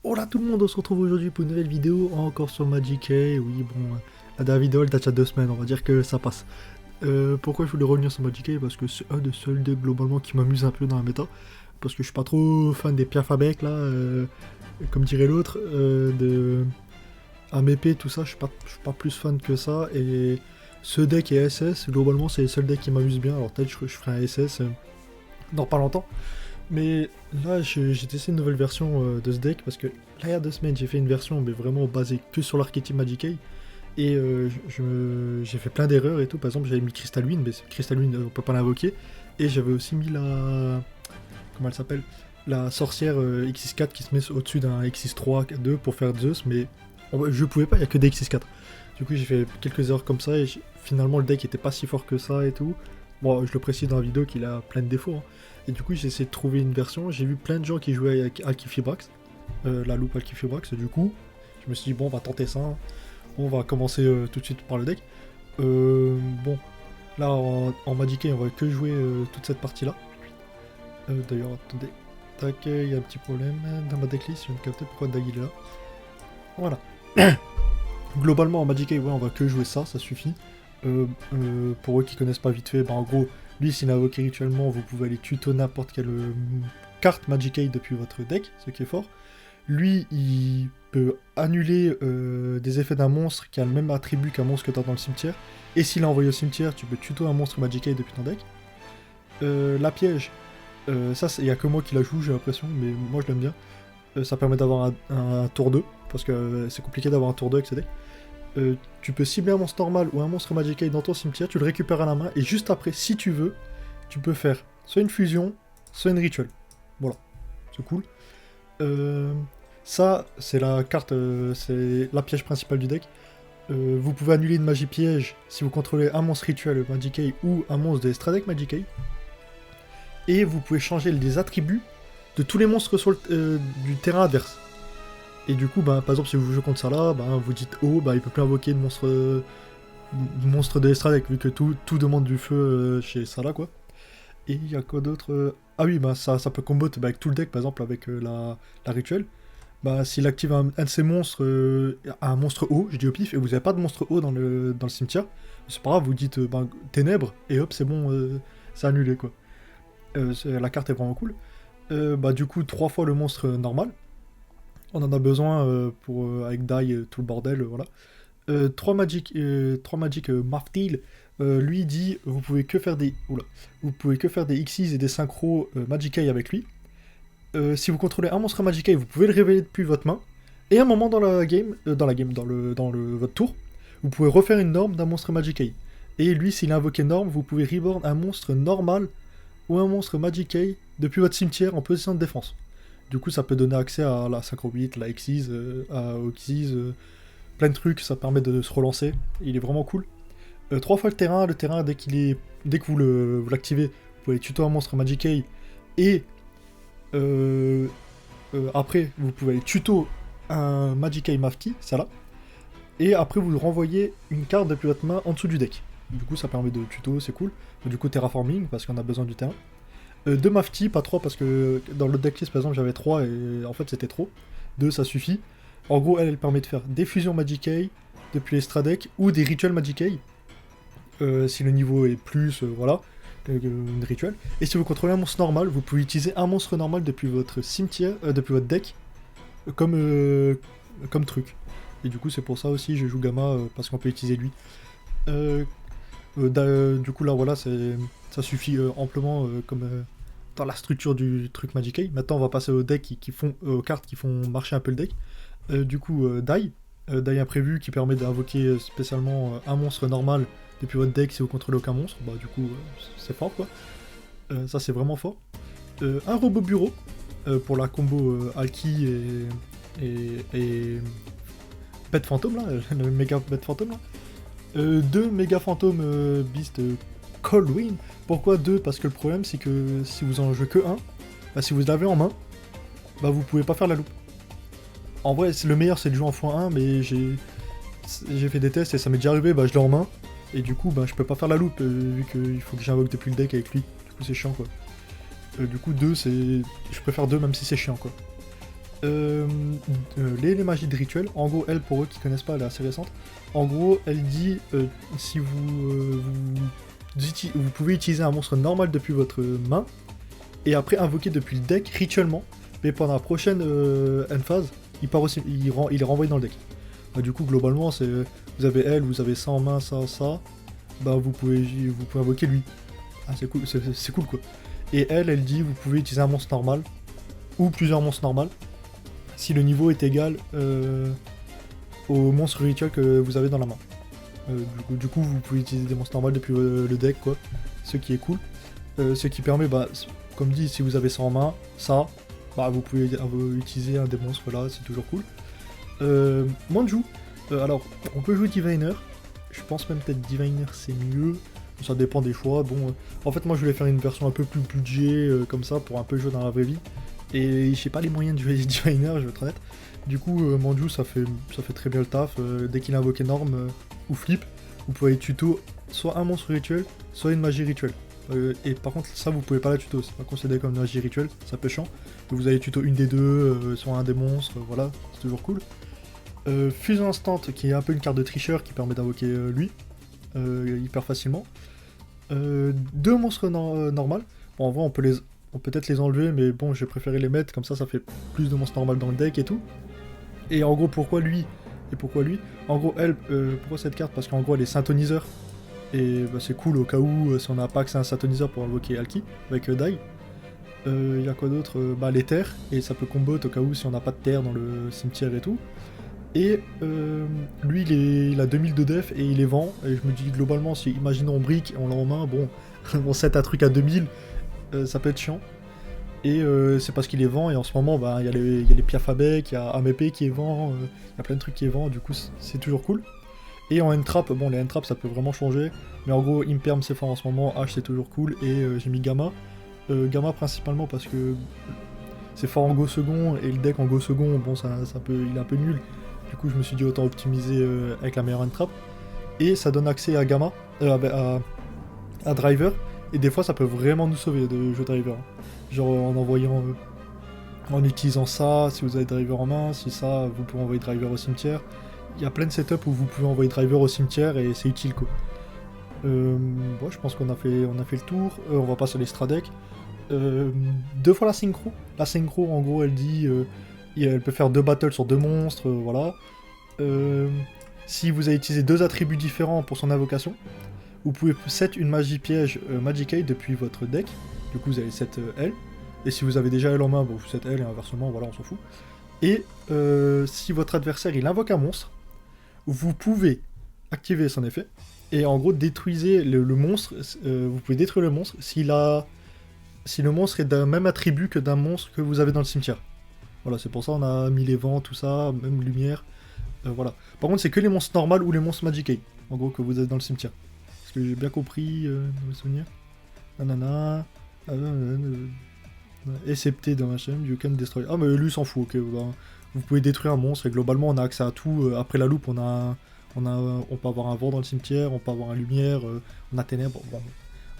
Hola tout le monde, on se retrouve aujourd'hui pour une nouvelle vidéo, encore sur Magic Key. Oui, bon, la dernière vidéo elle date il y a 2 semaines, on va dire que ça passe. Pourquoi je voulais revenir sur Magic Key? Parce que c'est un des seuls decks globalement qui m'amuse un peu dans la méta. Parce que je suis pas trop fan des Pierre Fabec là, comme dirait l'autre, de AMP, tout ça, je suis pas plus fan que ça. Et ce deck et SS, globalement c'est les seuls decks qui m'amusent bien. Alors peut-être je ferai un SS dans pas longtemps. Mais là, j'ai testé une nouvelle version de ce deck parce que là, il y a 2 semaines, j'ai fait une version mais vraiment basée que sur l'archétype Magic et j'ai fait plein d'erreurs et tout. Par exemple, j'avais mis Crystalwyn, mais Crystalwyn, on peut pas l'invoquer. Et j'avais aussi mis la. Comment elle s'appelle? La sorcière X64 qui se met au-dessus d'un X63 2 pour faire Zeus, mais je pouvais pas, il y a que des X64. Du coup, j'ai fait quelques erreurs comme ça et finalement, le deck était pas si fort que ça et tout. Bon, je le précise dans la vidéo qu'il a plein de défauts, hein. Et du coup, j'ai essayé de trouver une version. J'ai vu plein de gens qui jouaient avec Alkifibrax, la loupe Alkifibrax. Du coup, je me suis dit, bon, on va tenter ça, hein. On va commencer tout de suite par le deck. Bon, là, en Magic, on va que jouer toute cette partie-là. D'ailleurs, attendez. Tac, il y a un petit problème dans ma decklist. Je viens de capter pourquoi Dag il est là. Voilà. Globalement, en Magic, ouais, on va que jouer ça, ça suffit. Pour eux qui connaissent pas vite fait, bah en gros, lui s'il a invoqué rituellement, vous pouvez aller tuto n'importe quelle carte Magic depuis votre deck, ce qui est fort. Lui, il peut annuler des effets d'un monstre qui a le même attribut qu'un monstre que tu as dans le cimetière. Et s'il a envoyé au cimetière, tu peux tuto un monstre Magic depuis ton deck. La piège, ça, il y a que moi qui la joue, j'ai l'impression, mais moi je l'aime bien. Ça permet d'avoir un tour 2, parce que c'est compliqué d'avoir un tour 2 avec ce deck. Tu peux cibler un monstre normal ou un monstre Magic dans ton cimetière, tu le récupères à la main, et juste après, si tu veux, tu peux faire soit une fusion, soit une rituel. Voilà, c'est cool. Ça, c'est la carte, c'est la piège principale du deck. Vous pouvez annuler une magie piège si vous contrôlez un monstre rituel Magic ou un monstre de Stradec Magic. Et vous pouvez changer les attributs de tous les monstres sur du terrain adverse. Et du coup, bah, par exemple, si vous jouez contre ça là, bah, vous dites oh, bah, il peut plus invoquer de monstre de Estradec, vu que tout demande du feu chez Salah, quoi. Et il y a quoi d'autre? Ah oui, bah, ça peut combo avec tout le deck, par exemple, avec la rituelle. Bah, s'il active un de ces monstres, un monstre haut, je dis au pif, et vous n'avez pas de monstre haut dans le cimetière, c'est pas grave, vous dites bah, ténèbres, et hop, c'est bon, c'est annulé, quoi. La carte est vraiment cool. Bah, du coup, 3 fois le monstre normal. On en a besoin pour avec Die tout le bordel, voilà. 3 Magic Maftil, lui dit vous pouvez que faire des vous pouvez que faire des Xyz et des synchros Magic Eye avec lui. Si vous contrôlez un monstre Magic Eye, vous pouvez le révéler depuis votre main. Et à un moment dans la game, votre tour, vous pouvez refaire une norme d'un monstre Magic Eye. Et lui, s'il a invoqué norme, vous pouvez reborn un monstre normal ou un monstre Magic Eye depuis votre cimetière en position de défense. Du coup, ça peut donner accès à la Synchro 8, la Xyz, à Oxyz, plein de trucs, ça permet de se relancer. Il est vraiment cool. 3 fois le terrain dès que vous l'activez, vous pouvez tuto un monstre Magic Eye et après vous pouvez aller tuto un Magic Eye Mafti, ça là. Et après vous renvoyez une carte depuis votre main en dessous du deck. Du coup ça permet de tuto, c'est cool. Du coup terraforming parce qu'on a besoin du terrain. 2 Mafti, pas 3 parce que dans le decklist par exemple j'avais 3 et en fait c'était trop. 2 ça suffit. En gros elle permet de faire des fusions Magic Eye depuis les Stradec ou des rituels Magic Eye. Si le niveau est plus, voilà, une rituel. Et si vous contrôlez un monstre normal, vous pouvez utiliser un monstre normal depuis votre cimetière, depuis votre deck, comme truc. Et du coup c'est pour ça aussi je joue Gamma parce qu'on peut utiliser lui. Du coup là voilà, ça suffit amplement comme dans la structure du truc Magic Eye. Maintenant on va passer aux decks aux cartes qui font marcher un peu le deck. Du coup Die. Die imprévu qui permet d'invoquer spécialement un monstre normal depuis votre deck si vous contrôlez aucun monstre. Bah du coup c'est fort quoi. Ça c'est vraiment fort. Un robot bureau pour la combo Alki et Pet Fantôme là, le méga Pet Fantôme là. 2 méga fantômes Beast Coldwing. Pourquoi 2? Parce que le problème c'est que si vous en jouez que un, bah, si vous l'avez en main, bah vous pouvez pas faire la loupe. En vrai le meilleur c'est de jouer en x1 mais j'ai fait des tests et ça m'est déjà arrivé, bah je l'ai en main. Et du coup bah je peux pas faire la loupe vu qu'il faut que j'invoque depuis le deck avec lui. Du coup c'est chiant quoi. Du coup 2 c'est. Je préfère 2 même si c'est chiant quoi. Les magies de rituel. En gros, elle, pour eux qui connaissent pas, elle est assez récente. En gros, elle dit si vous pouvez utiliser un monstre normal depuis votre main et après invoquer depuis le deck rituellement, mais pendant la prochaine end phase, il est renvoyé dans le deck. Bah, du coup, globalement, c'est vous avez elle, vous avez ça en main, ça. Bah, vous pouvez invoquer lui. Ah, c'est cool, c'est cool quoi. Et elle dit vous pouvez utiliser un monstre normal ou plusieurs monstres normales si le niveau est égal au monstre rituel que vous avez dans la main. Du coup, vous pouvez utiliser des monstres normales depuis le deck, quoi. Ce qui est cool. Ce qui permet, bah, comme dit, si vous avez ça en main, bah, vous pouvez utiliser un des monstres là, c'est toujours cool. Manju, alors, on peut jouer Diviner. Je pense même peut-être Diviner c'est mieux. Ça dépend des choix. Bon, en fait, moi je voulais faire une version un peu plus budget, comme ça, pour un peu jouer dans la vraie vie. Et j'ai pas les moyens de jouer Diviner, je vais être honnête. Du coup, Manju, ça fait très bien le taf. Dès qu'il invoque énorme ou flip, vous pouvez tuto soit un monstre rituel, soit une magie rituelle. Et par contre, ça, vous pouvez pas la tuto, c'est pas considéré comme une magie rituelle, ça peut chiant. Vous allez tuto une des deux, soit un des monstres, voilà, c'est toujours cool. Fusion Instant, qui est un peu une carte de tricheur qui permet d'invoquer lui, hyper facilement. Deux monstres normales. Bon, en vrai, on peut peut-être les enlever, mais bon, j'ai préféré les mettre, comme ça fait plus de monstres normales dans le deck et tout. Et en gros, pourquoi lui et pourquoi lui? En gros, elle, pourquoi cette carte? Parce qu'en gros, elle est synthoniseur. Et bah, c'est cool au cas où, si on n'a pas accès à un synthoniseur pour invoquer Alki, avec Dai. Y a quoi d'autre? Bah, les terres, et ça peut combo au cas où si on n'a pas de terre dans le cimetière et tout. Et lui, il a 2000 de def et il les vend. Et je me dis, globalement, si imaginons on brique et on l'a en main, bon, on set un truc à 2000, ça peut être chiant. Et c'est parce qu'il les vend, et en ce moment, bah, il y a les Piafabek, il y a Amepe qui est vend, il y a plein de trucs qui est vend, du coup, c'est toujours cool. Et en end-trap, bon, les end-trap, ça peut vraiment changer, mais en gros, Imperm c'est fort en ce moment, H c'est toujours cool, et j'ai mis Gamma. Gamma principalement parce que c'est fort en go second, et le deck en go second, bon, il est un peu nul. Du coup, je me suis dit autant optimiser avec la meilleure end-trap. Et ça donne accès à Gamma, à Driver, et des fois, ça peut vraiment nous sauver de jouer Driver. Genre en envoyant, en utilisant ça, si vous avez Driver en main, si ça, vous pouvez envoyer Driver au cimetière. Il y a plein de setups où vous pouvez envoyer Driver au cimetière et c'est utile quoi. Bon, je pense qu'on a fait le tour. On va passer à l'extra deck. Deux fois la synchro. La synchro, en gros, elle dit, elle peut faire 2 battles sur 2 monstres, voilà. Si vous avez utilisé 2 attributs différents pour son invocation, vous pouvez set une magie piège Magic Aid depuis votre deck. Du coup, vous avez set elle. Et si vous avez déjà elle en main, bon, vous set elle et inversement, voilà, on s'en fout. Et si votre adversaire il invoque un monstre, vous pouvez activer son effet. Et en gros, détruisez le monstre. Vous pouvez détruire le monstre si le monstre est d'un même attribut que d'un monstre que vous avez dans le cimetière. Voilà, c'est pour ça on a mis les vents, tout ça, même lumière. Voilà. Par contre, c'est que les monstres normales ou les monstres Magic Aid, en gros, que vous avez dans le cimetière. Est-ce que j'ai bien compris dans mes souvenirs? Nanana. Excepté dans HM, you can destroy. Ah, mais lui s'en fout, ok. Bah, vous pouvez détruire un monstre et globalement, on a accès à tout. Après la loupe, on peut avoir un vent dans le cimetière, on peut avoir un lumière, on a ténèbres. Bon.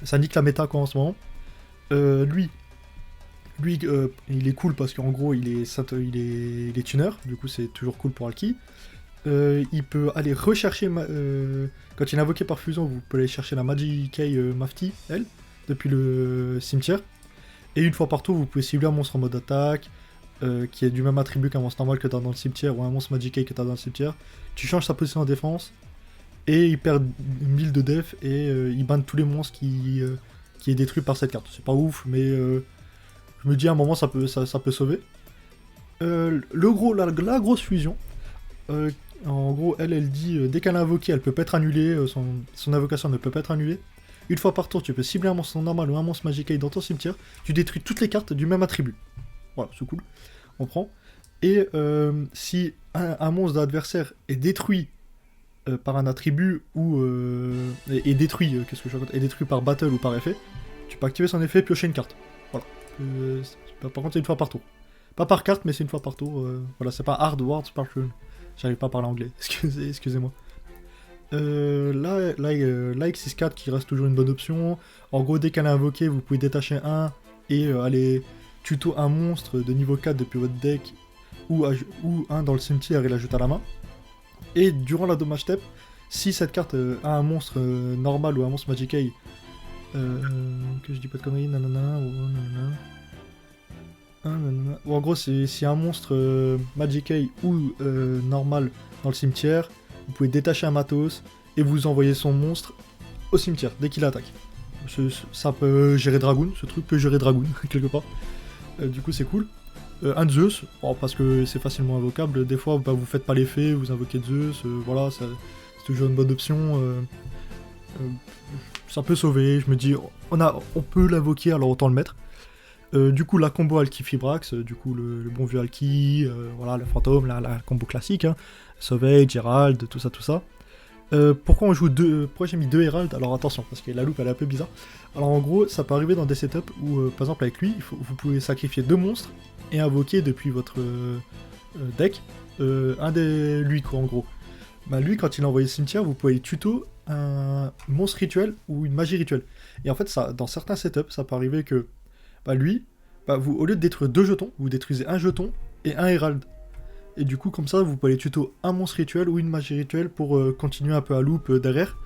Ça nique la méta quoi en ce moment. Lui, il est cool parce qu'en gros, il est tuner, du coup, c'est toujours cool pour Alki. Il peut aller rechercher, quand il est invoqué par fusion, vous pouvez aller chercher la Magic Mafti, elle, depuis le cimetière. Et une fois par tour, vous pouvez cibler un monstre en mode attaque, qui est du même attribut qu'un monstre normal que tu as dans le cimetière, ou un monstre Magic que tu as dans le cimetière. Tu changes sa position en défense, et il perd 1000 de def, et il banne tous les monstres qui est détruit par cette carte. C'est pas ouf, mais je me dis à un moment ça peut sauver. La grosse fusion, en gros, elle dit, dès qu'elle est invoquée, elle peut pas être annulée, son invocation ne peut pas être annulée. Une fois par tour, tu peux cibler un monstre normal ou un monstre Magic dans ton cimetière, tu détruis toutes les cartes du même attribut. Voilà, c'est cool, on prend. Et si un monstre d'adversaire est détruit par un attribut ou est détruit, est détruit par battle ou par effet, tu peux activer son effet et piocher une carte. Voilà. Par contre, c'est une fois par tour. Pas par carte, mais c'est une fois par tour. Voilà, c'est pas Hard Ward Sparkle. J'arrive pas à parler anglais, excusez-moi. Là, X64 qui reste toujours une bonne option. En gros, dès qu'elle est invoquée, vous pouvez détacher un et aller tuto un monstre de niveau 4 depuis votre deck ou un dans le cimetière et l'ajoute à la main. Et durant la dommage step, si cette carte a un monstre normal ou un monstre Magic Eye, que je dis pas de conneries, nanana, ou nanana. Ou en gros, si un monstre Magic Eye ou normal dans le cimetière, vous pouvez détacher un matos et vous envoyer son monstre au cimetière dès qu'il attaque. Ça peut gérer Dragoon, ce truc peut gérer Dragoon quelque part. Du coup, c'est cool. Un Zeus, bon, parce que c'est facilement invocable. Des fois, bah, vous faites pas l'effet, vous invoquez Zeus, voilà, c'est toujours une bonne option. Ça peut sauver, je me dis, on peut l'invoquer, alors autant le mettre. Du coup, la combo Alki Fibrax, du coup, le bon vieux Alki, voilà, le fantôme, la combo classique, hein, Sauvage, Herald, tout ça. Pourquoi on joue pourquoi j'ai mis 2 Herald? Alors attention, parce que la loupe elle est un peu bizarre. Alors en gros, ça peut arriver dans des setups où, par exemple avec lui, vous pouvez sacrifier 2 monstres et invoquer depuis votre deck un des lui quoi en gros. Bah lui, quand il est envoyé au cimetière, vous pouvez tuto un monstre rituel ou une magie rituelle. Et en fait, ça, dans certains setups, ça peut arriver que bah lui, bah vous, au lieu de détruire 2 jetons, vous détruisez un jeton et un Herald. Et du coup, comme ça, vous pouvez aller tuto un monstre rituel ou une magie rituelle pour continuer un peu à loop derrière.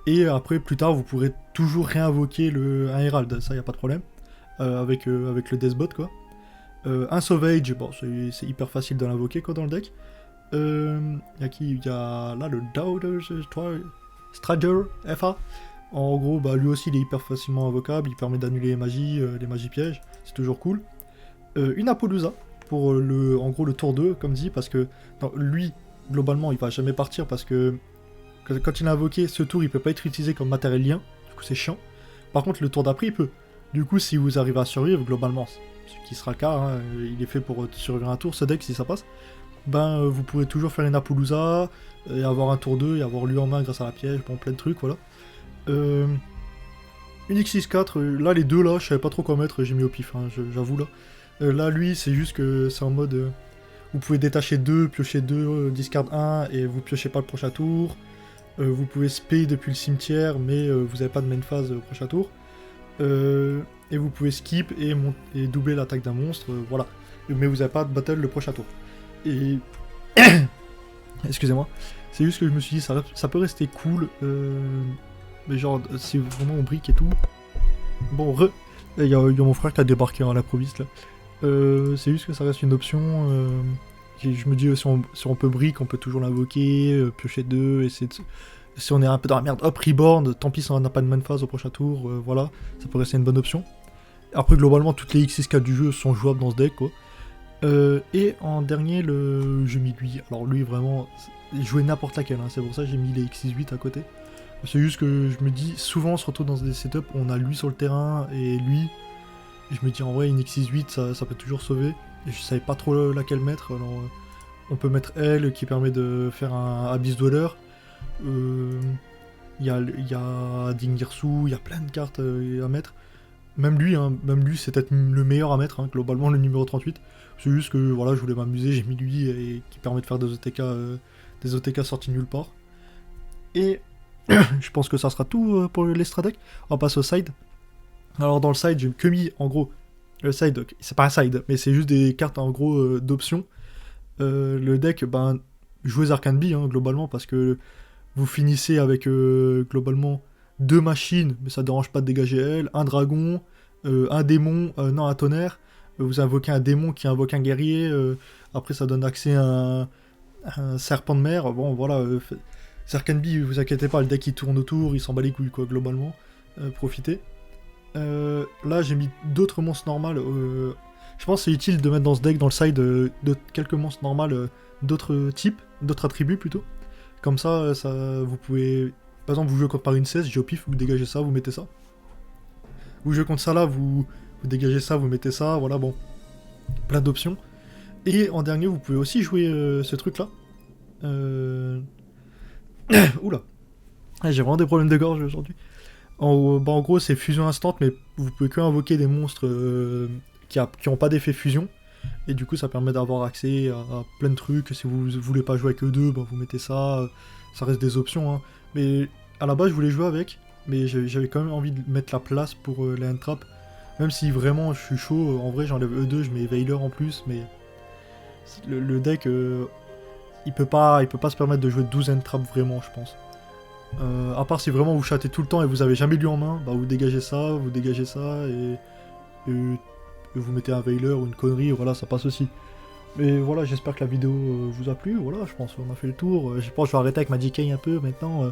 Et après, plus tard, vous pourrez toujours réinvoquer un Herald, ça y a pas de problème. Avec le Deathbot quoi. Un Sauvage, bon, c'est hyper facile de l'invoquer quoi dans le deck. Y'a qui? Y'a là le Doubter Strager FA. En gros, bah lui aussi il est hyper facilement invocable, il permet d'annuler les magies pièges, c'est toujours cool. Une Apollousa pour en gros le tour 2, comme dit, parce que lui, globalement, il va jamais partir parce que quand il a invoqué ce tour, il peut pas être utilisé comme matériel lien, du coup c'est chiant. Par contre, le tour d'après, il peut. Du coup, si vous arrivez à survivre, globalement, ce qui sera le cas, hein, il est fait pour survivre un tour, ce deck, si ça passe, ben vous pourrez toujours faire une Apollousa, et avoir un tour 2, et avoir lui en main grâce à la piège, bon, plein de trucs, voilà. Une X64, là, les deux, là, je savais pas trop quoi mettre, j'ai mis au pif, hein, j'avoue, là. Là, lui, c'est juste que c'est en mode... vous pouvez détacher 2, piocher 2, discard 1, et vous piochez pas le prochain tour. Vous pouvez spé depuis le cimetière, mais vous n'avez pas de main phase au prochain tour. Et vous pouvez skip et doubler l'attaque d'un monstre, voilà. Mais vous n'avez pas de battle le prochain tour. Et... excusez-moi. C'est juste que je me suis dit, ça peut rester cool, mais genre, si vraiment on brique et tout... Bon, il y a mon frère qui a débarqué à l'improviste, là. C'est juste que ça reste une option. Je me dis, si on peut brick, on peut toujours l'invoquer, piocher 2, essayer de... Si on est un peu dans la merde, hop, reborn, tant pis si on n'a pas de main phase au prochain tour, voilà, ça peut rester une bonne option. Après, globalement, toutes les X64 du jeu sont jouables dans ce deck, quoi. Et en dernier, j'ai mis lui. Alors lui, vraiment, il jouait n'importe laquelle, hein, c'est pour ça que j'ai mis les X68 à côté. C'est juste que je me dis, souvent on se retrouve dans des setups où on a lui sur le terrain et lui. Et je me dis, en vrai, une X68, ça peut toujours sauver. Et je savais pas trop laquelle mettre, alors on peut mettre elle qui permet de faire un Abyss Dweller. Il y a Dingirsu, il y a plein de cartes à mettre. Même lui, c'est peut-être le meilleur à mettre, hein, globalement le numéro 38. C'est juste que voilà, je voulais m'amuser, j'ai mis lui et qui permet de faire des OTK sortis nulle part. Et je pense que ça sera tout pour l'Extra Deck. On passe au side. Alors dans le side, j'ai que mis en gros le side, c'est pas un side, mais c'est juste des cartes en gros d'options. Le deck, ben, jouez Arcane Bee hein, globalement parce que vous finissez avec globalement 2 machines, mais ça dérange pas de dégager elle, un dragon, un démon, non un tonnerre. Vous invoquez un démon qui invoque un guerrier. Après ça donne accès à un serpent de mer. Bon voilà, Arcane Bee, vous inquiétez pas, le deck il tourne autour, il s'en bat les couilles quoi globalement. Profitez. Là j'ai mis d'autres monstres normales. Je pense que c'est utile de mettre dans ce deck, dans le side, de quelques monstres normales d'autres types, d'autres attributs plutôt. Comme ça, vous pouvez... Par exemple, vous jouez contre par une 16, j'ai au pif, vous dégagez ça, vous mettez ça. Vous jouez contre ça là, vous dégagez ça, vous mettez ça, voilà, bon. Plein d'options. Et en dernier, vous pouvez aussi jouer ce truc là. Oula. J'ai vraiment des problèmes de gorge aujourd'hui. En gros, c'est fusion instant, mais vous pouvez que invoquer des monstres qui n'ont pas d'effet fusion. Et du coup, ça permet d'avoir accès à plein de trucs. Si vous voulez pas jouer avec eux deux, bah, vous mettez ça. Ça reste des options. Hein. Mais à la base, je voulais jouer avec. Mais j'avais quand même envie de mettre la place pour les hand trap. Même si vraiment je suis chaud, en vrai, j'enlève E2, je mets Veiler en plus. Mais Le deck, il peut pas se permettre de jouer 12 end trap vraiment, je pense. À part si vraiment vous chattez tout le temps et vous avez jamais lu en main, bah vous dégagez ça, et vous mettez un Veiler ou une connerie, voilà, ça passe aussi. Mais voilà, j'espère que la vidéo vous a plu, voilà, je pense qu'on a fait le tour. Je pense que je vais arrêter avec Magic Eye un peu maintenant.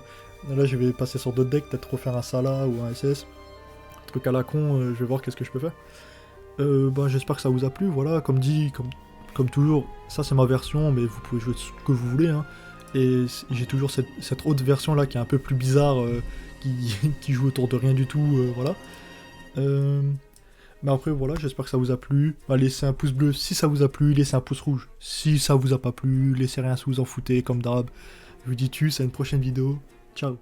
Là, je vais passer sur d'autres decks, peut-être refaire un Salah ou un SS. Un truc à la con, je vais voir qu'est-ce que je peux faire. Bah, j'espère que ça vous a plu, voilà, comme dit, comme toujours, ça c'est ma version, mais vous pouvez jouer ce que vous voulez, hein. Et j'ai toujours cette autre version là qui est un peu plus bizarre, qui joue autour de rien du tout, voilà. Mais après voilà, j'espère que ça vous a plu. Bah, laissez un pouce bleu si ça vous a plu, laissez un pouce rouge si ça vous a pas plu, laissez rien si vous en foutez comme d'hab. Je vous dis tchuss, à une prochaine vidéo, ciao.